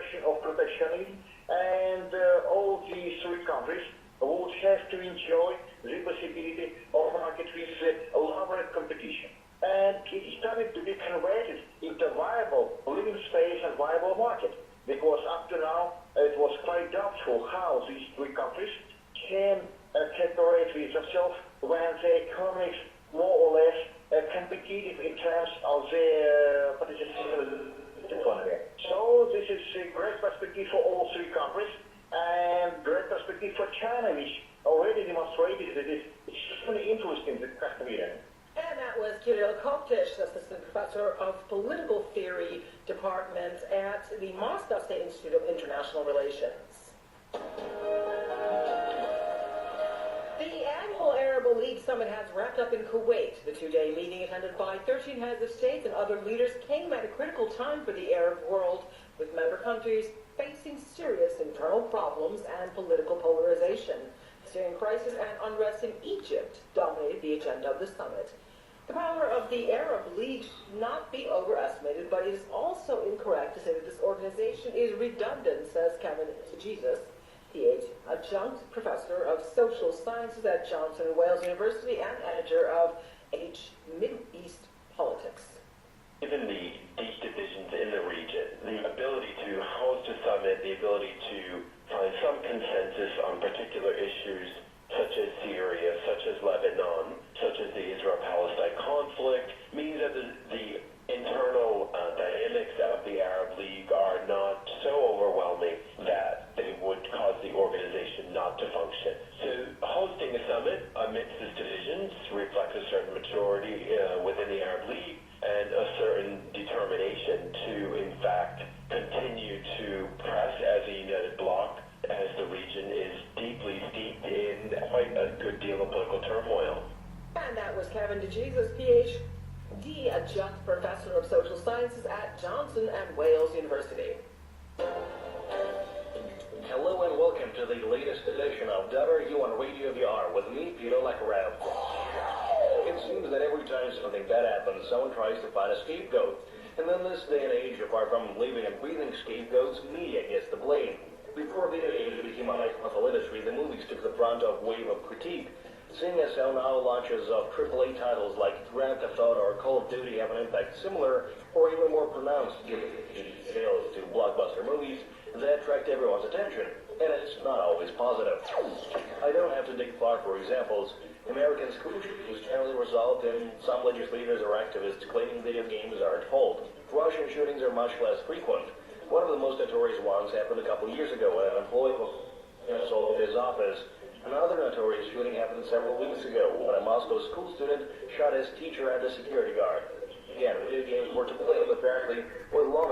question of protectionism, and all these three countries would have to enjoy the possibility of market with lower competition. And it started to be converted into viable living space and viable market, because up to now it was quite doubtful how these three countries can cooperate with themselves when the economics more or less competitive in terms of their participation economy. So this is a great perspective for all three countries, and great perspective for China, which already demonstrated that it is extremely interesting in the custom area. And that was QTH-Moscow, Assistant Professor of Political Theory Department at the Moscow State Institute of International Relations. The annual Arab League Summit has wrapped up in Kuwait. The two-day meeting, attended by 13 heads of states and other leaders, came at a critical time for the Arab world, with member countries facing serious internal problems and political polarization. Syrian crisis and unrest in Egypt dominated the agenda of the summit. The power of the Arab League should not be overestimated, but it is also incorrect to say that this organization is redundant, says Kevin Jesus, PhD, adjunct professor of social sciences at Johnson & Wales University and editor of Middle East Politics. Given the deep divisions in the region, the ability to host a summit, the ability to find some consensus on particular issues such as Syria, such as Lebanon, such as the Israel-Palestine conflict, means that the internal dynamics of the Arab League are not so overwhelming that they would cause the organization not to function. So hosting a summit amidst these divisions reflects a certain maturity within the Arab League and a certain determination to, in fact, continue to press as a united bloc as the region is deeply steeped in quite a good deal of political turmoil. And that was Kevin DeJesus, PhD, adjunct professor of social sciences at Johnson & Wales University. Hello and welcome to the latest edition of WRU on Radio VR with me, Peter Lekarev. It seems that every time something bad happens, someone tries to find a scapegoat. And in this day and age, apart from living and breathing scapegoats, media gets the blame. Before video games became a high-profile industry, the movies took the brunt of wave of critique. Seeing as how now launches of AAA titles like Grand Theft Auto or Call of Duty have an impact similar or even more pronounced given sales to blockbuster movies that attract everyone's attention, and it's not always positive. I don't have to dig far for examples. American school shootings generally result in some legislators or activists claiming video games are at fault. Russian shootings are much less frequent. One of the most notorious ones happened a couple years ago when an employee assaulted his office. Another notorious shooting happened several weeks ago when a Moscow school student shot his teacher and a security guard. Again, video games were to blame, apparently, with long